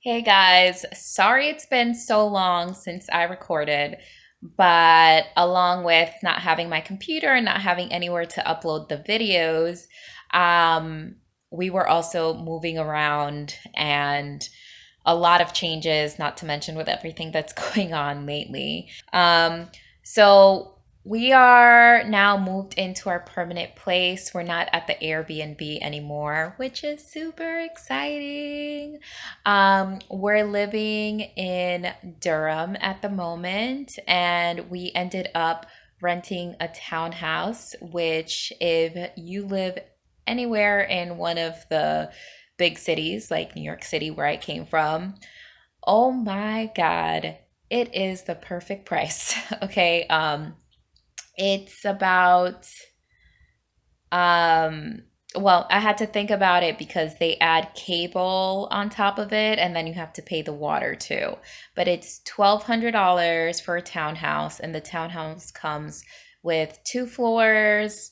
Hey guys, sorry it's been so long since I recorded, but along with not having my computer and not having anywhere to upload the videos, um, we were also moving around and a lot of changes, not to mention with everything that's going on lately. So we are now moved into our permanent place. We're not at the Airbnb anymore, which is super exciting. We're living in Durham at the moment, and we ended up renting a townhouse, which, if you live anywhere in one of the big cities like New York City, where I came from, oh my God, it is the perfect price. Okay. It's about um well, I had to think about it because they add cable on top of it and then you have to pay the water too. But it's $1,200 for a townhouse, and the townhouse comes with two floors,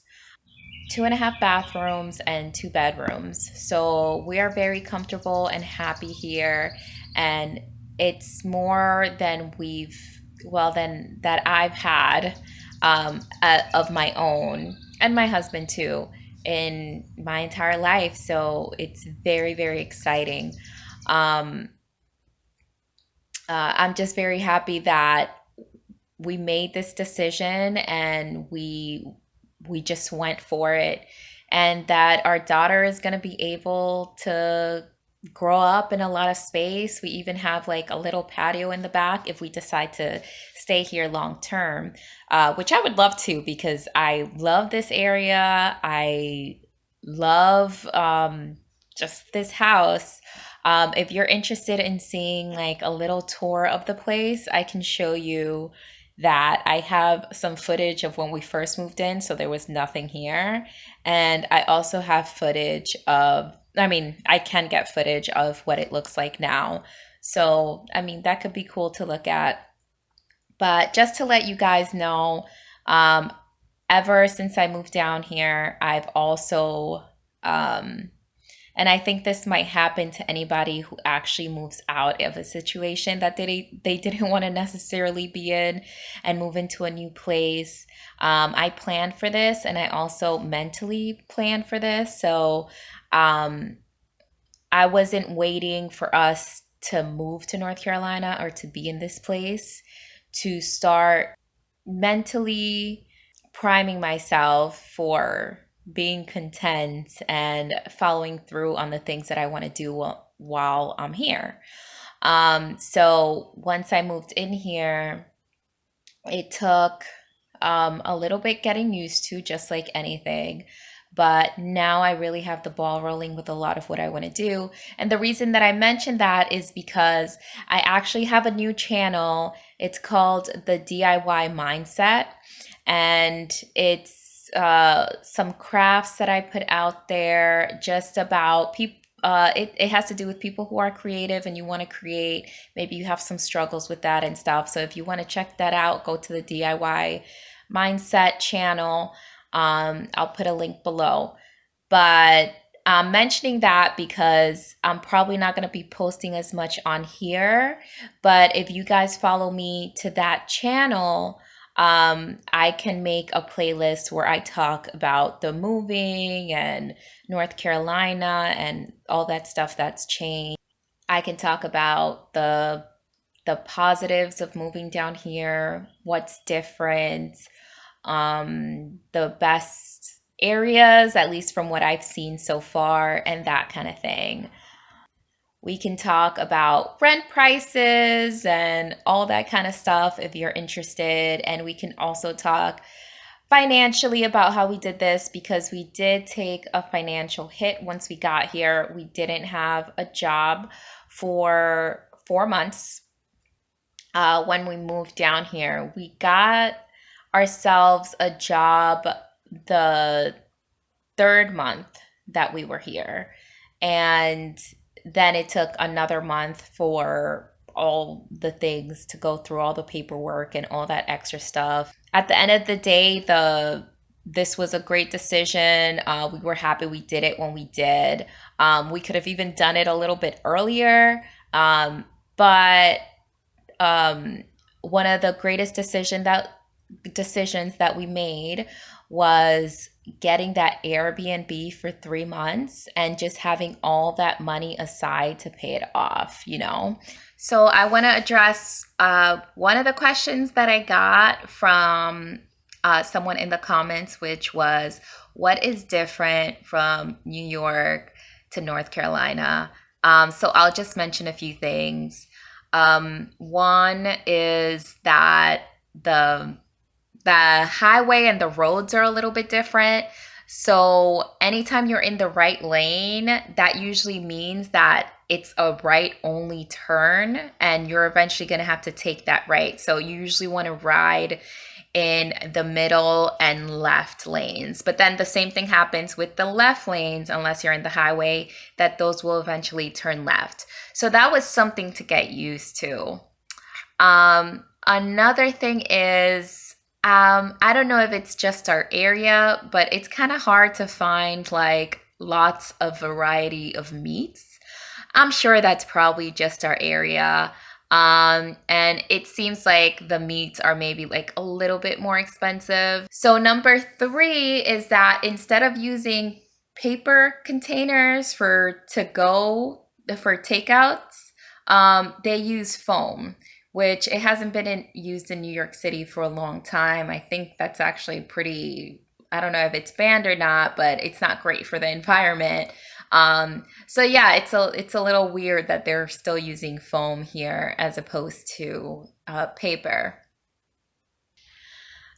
two and a half bathrooms, and two bedrooms. So we are very comfortable and happy here. And it's more than than that I've had of my own, and my husband too, in my entire life. So it's very, very exciting. Um, I'm just very happy that we made this decision and we just went for it, and that our daughter is going to be able to grow up in a lot of space. We even have like a little patio in the back if we decide to stay here long term, which I would love to because I love this area. I love just this house. If you're interested in seeing like a little tour of the place, I can show you that. I have some footage of when we first moved in, so there was nothing here. And I also have footage of, I mean, I can get footage of what it looks like now. So, I mean, that could be cool to look at. But just to let you guys know, um, ever since I moved down here, I've also, um, and I think this might happen to anybody who actually moves out of a situation that they didn't want to necessarily be in and move into a new place. I planned for this, and I also mentally planned for this. So um, I wasn't waiting for us to move to North Carolina or to be in this place to start mentally priming myself for being content and following through on the things that I want to do while I'm here. So once I moved in here, it took a little bit getting used to, just like anything. But now I really have the ball rolling with a lot of what I want to do. And the reason that I mentioned that is because I actually have a new channel. It's called the DIY Mindset. And it's some crafts that I put out there just about people. It has to do with people who are creative and you want to create. Maybe you have some struggles with that and stuff. So if you want to check that out, go to the DIY Mindset channel. I'll put a link below. But I'm mentioning that because I'm probably not going to be posting as much on here. But if you guys follow me to that channel, I can make a playlist where I talk about the moving and North Carolina and all that stuff that's changed. I can talk about the positives of moving down here, what's different, the best areas, at least from what I've seen so far, and that kind of thing. We can talk about rent prices and all that kind of stuff if you're interested. And we can also talk financially about how we did this, because we did take a financial hit once we got here. We didn't have a job for 4 months when we moved down here. We got ourselves a job the third month that we were here. And then it took another month for all the things to go through, all the paperwork and all that extra stuff. At the end of the day, this was a great decision. We were happy we did it when we did. We could have even done it a little bit earlier. But um, one of the greatest decisions that we made was getting that Airbnb for 3 months and just having all that money aside to pay it off, you know? So I want to address one of the questions that I got from someone in the comments, which was, what is different from New York to North Carolina? So I'll just mention a few things. One is that the the highway and the roads are a little bit different. So anytime you're in the right lane, that usually means that it's a right only turn and you're eventually going to have to take that right. So you usually want to ride in the middle and left lanes. But then the same thing happens with the left lanes, unless you're in the highway, that those will eventually turn left. So that was something to get used to. Another thing is, I don't know if it's just our area, but it's kind of hard to find like lots of variety of meats. I'm sure that's probably just our area. And it seems like the meats are maybe like a little bit more expensive. So number three is that instead of using paper containers for to go for takeouts, they use foam, which it hasn't been used in New York City for a long time. I think that's actually pretty, I don't know if it's banned or not, but it's not great for the environment. So yeah, it's a little weird that they're still using foam here as opposed to paper.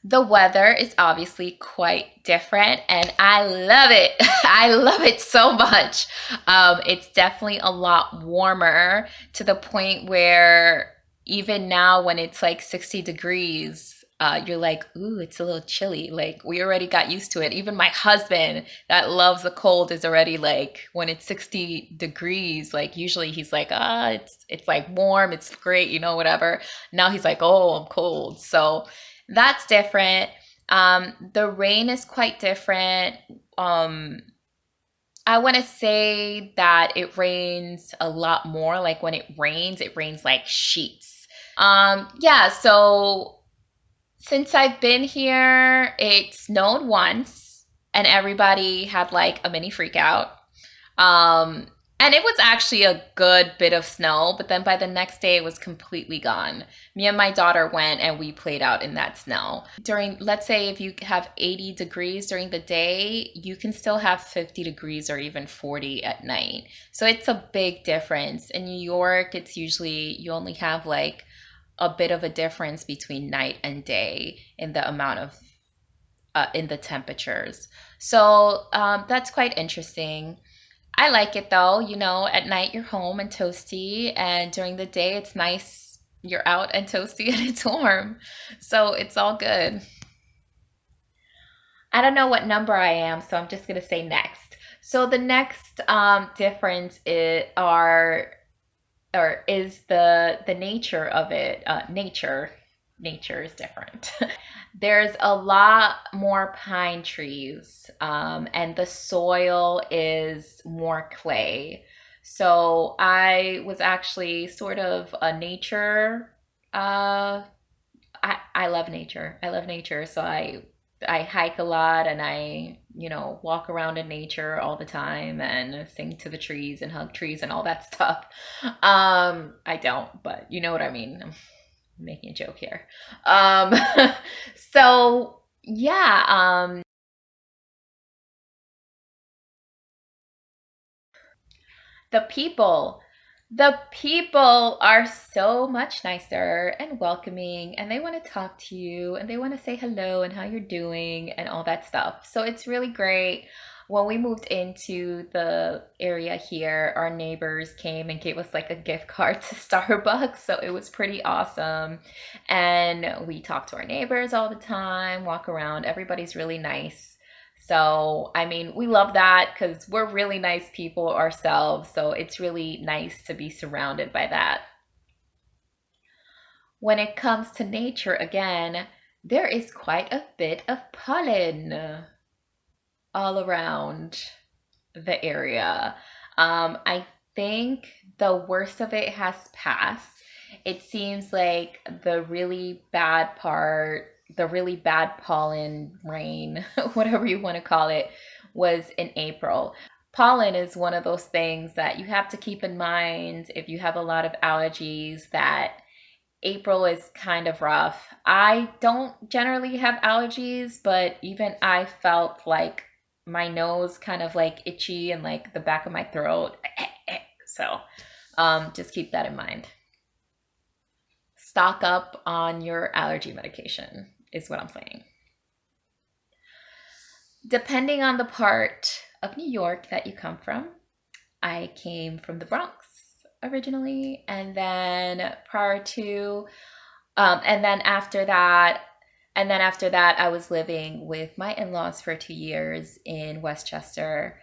The weather is obviously quite different, and I love it. I love it so much. It's definitely a lot warmer to the point where even now, when it's like 60 degrees, you're like, ooh, it's a little chilly. Like, we already got used to it. Even my husband, that loves the cold, is already like, when it's 60 degrees, like, usually he's like, it's like warm, it's great, you know, whatever. Now he's like, oh, I'm cold. So, that's different. The rain is quite different. Um, I want to say that it rains a lot more. Like when it rains like sheets. Yeah, so since I've been here, it snowed once and everybody had like a mini freak out. Um, and it was actually a good bit of snow, but then by the next day it was completely gone. Me and my daughter went and we played out in that snow. During, let's say if you have 80 degrees during the day, you can still have 50 degrees or even 40 at night. So it's a big difference. In New York, it's usually you only have like a bit of a difference between night and day in the amount of in the temperatures. So that's quite interesting. I like it though. You know, at night you're home and toasty, and during the day it's nice. You're out and toasty and it's warm. So it's all good. I don't know what number I am, so I'm just going to say next. So the next difference is the nature of it. Nature is different. There's a lot more pine trees, and the soil is more clay. So I was actually sort of a nature. I love nature. I love nature. So I hike a lot and I, walk around in nature all the time and sing to the trees and hug trees and all that stuff. I don't, but you know what I mean. I'm making a joke here. Um, so yeah, the people. The people are so much nicer and welcoming, and they want to talk to you and they want to say hello and how you're doing and all that stuff. So it's really great. When we moved into the area here, our neighbors came and gave us like a gift card to Starbucks. So it was pretty awesome. And we talk to our neighbors all the time, walk around. Everybody's really nice. So, I mean, we love that because we're really nice people ourselves. So, it's really nice to be surrounded by that. When it comes to nature, again, there is quite a bit of pollen all around the area. I think the worst of it has passed. It seems like the really bad part, the really bad pollen rain, whatever you want to call it, was in April. Pollen is one of those things that you have to keep in mind if you have a lot of allergies, that April is kind of rough. I don't generally have allergies, but even I felt like my nose kind of like itchy and like the back of my throat. So just keep that in mind. Stock up on your allergy medication, is what I'm saying. Depending on the part of New York that you come from, I came from the Bronx originally, and then prior to, and then after that, I was living with my in-laws for 2 years in Westchester.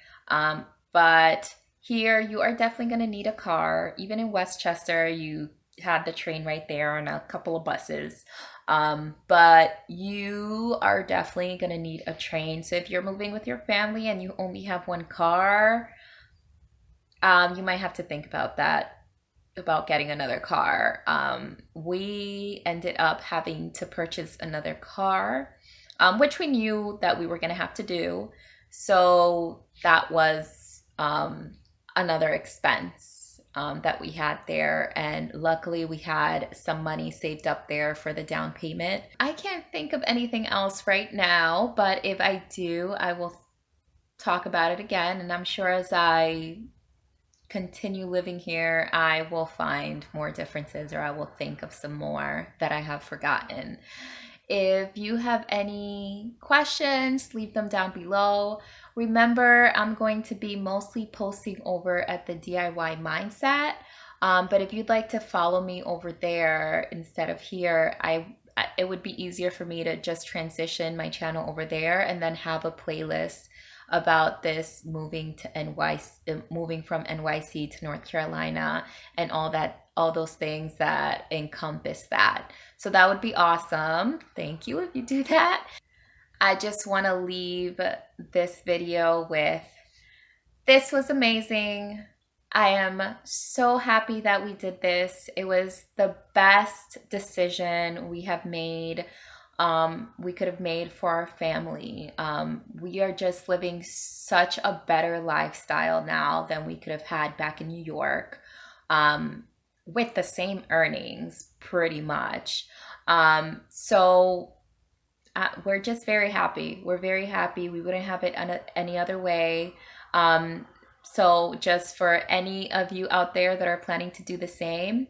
But here, you are definitely going to need a car. Even in Westchester, you had the train right there and a couple of buses. But you are definitely going to need a train. So if you're moving with your family and you only have one car, you might have to think about that, about getting another car. We ended up having to purchase another car, which we knew that we were going to have to do. So that was another expense that we had there. And luckily, we had some money saved up there for the down payment. I can't think of anything else right now, but if I do, I will talk about it again. And I'm sure as I continue living here, I will find more differences, or I will think of some more that I have forgotten. If you have any questions, leave them down below. Remember, I'm going to be mostly posting over at the DIY Mindset. But if you'd like to follow me over there instead of here, it would be easier for me to just transition my channel over there and then have a playlist about this moving to NYC, moving from NYC to North Carolina, and all those things that encompass that. So that would be awesome. Thank you if you do that. I just want to leave this video with, this was amazing. I am so happy that we did this. It was the best decision we have made. We could have made for our family. We are just living such a better lifestyle now than we could have had back in New York, with the same earnings pretty much. So we're just very happy. We're very happy. We wouldn't have it any other way. So just for any of you out there that are planning to do the same,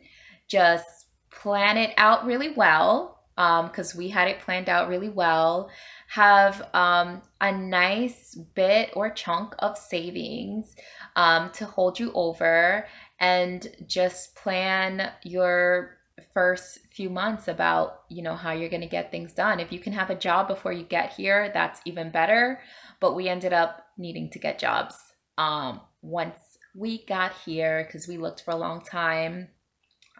just plan it out really well. Because we had it planned out really well. Have a nice bit or chunk of savings to hold you over, and just plan your first few months about, how you're going to get things done. If you can have a job before you get here, that's even better. But we ended up needing to get jobs once we got here, because we looked for a long time.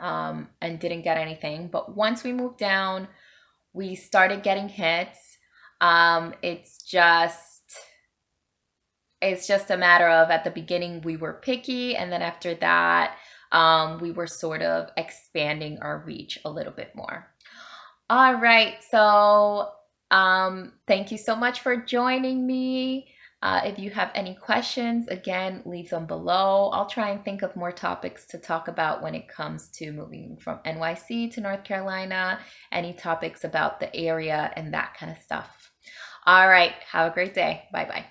And didn't get anything. But once we moved down, we started getting hits. It's just a matter of, at the beginning we were picky, and then after that, we were sort of expanding our reach a little bit more. All right, so thank you so much for joining me. If you have any questions, again, leave them below. I'll try and think of more topics to talk about when it comes to moving from NYC to North Carolina, any topics about the area and that kind of stuff. All right, have a great day. Bye-bye.